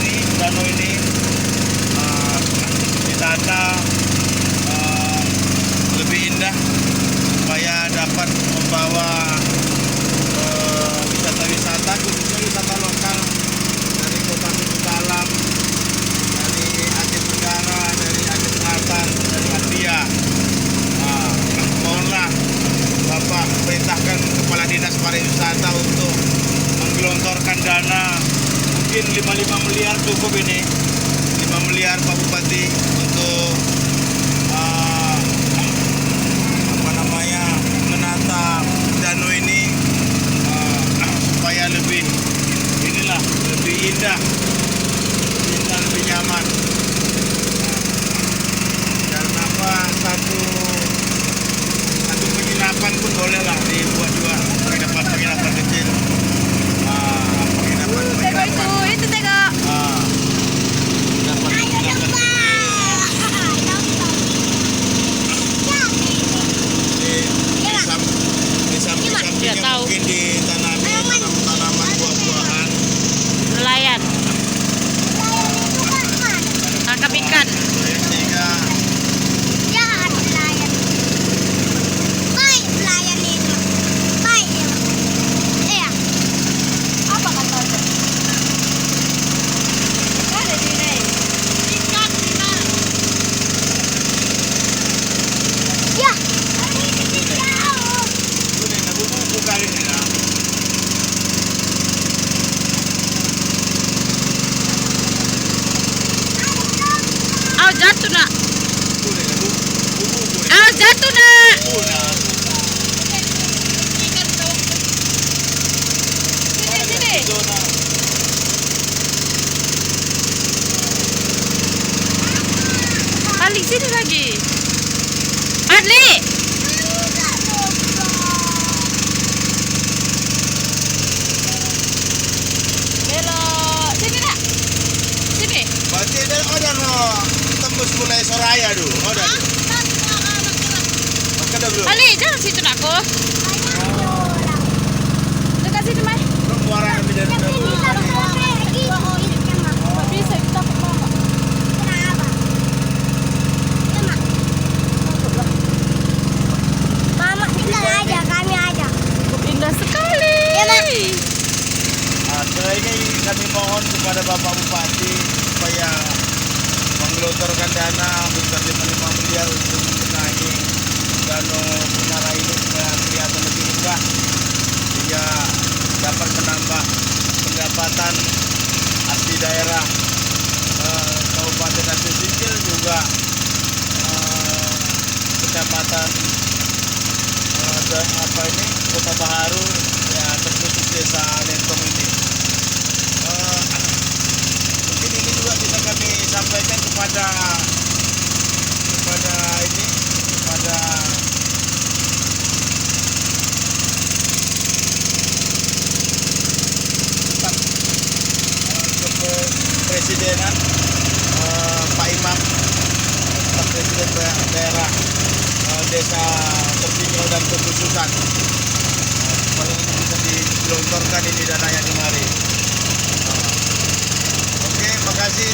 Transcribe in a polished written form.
ini danau ini ditata lebih indah supaya dapat membawa wisata-wisata, khususnya wisata lokal dari Kota Tugu Dalam, dari Aceh Tenggara, dari Aceh Selatan, dari Ambia. Mohonlah Bapak perintahkan Kepala Dinas Pariwisata untuk menggelontorkan dana, mungkin 55 miliar cukup ini, 5 miliar Pak Bupati untuk menata danau ini supaya lebih lebih indah, lebih nyaman. Dan satu penginapan pun boleh lah dibuat juga, penginapan kecil, penginapan itu tega sampingnya mungkin ditanami tanaman buah-buahan, nelayan tangkap ikan. sehingga jatuh nak. Jatuh nak. Sini. Balik sini lagi. Adli. Belok. Sini nak. Sini. berarti udah tembus mulai Soraya dulu. Udah. Ada belum? Ali, jangan situ nak ko. Dekat sini mai. Muara lebih dari Bisa kita ke mama. Mama tinggal aja, kami aja. Indah sekali. Ya, Mak. Setelah ini kami mohon kepada Bapak Bupati supaya menggelontorkan dana besar 55 miliar untuk membenahi danau Munara ini supaya kelihatan lebih indah, sehingga dapat menambah pendapatan asli daerah Kabupaten Aceh Singkil, juga kecamatan Kota Baharu, ya terkhusus desa Lentong ini. Mungkin ini juga bisa kami sampaikan kepada Presidenan Pak Imam, Pak Presiden daerah desa tertinggal dan kekhususan, supaya ini bisa digelontorkan ini dananya di mari. Oke, makasih.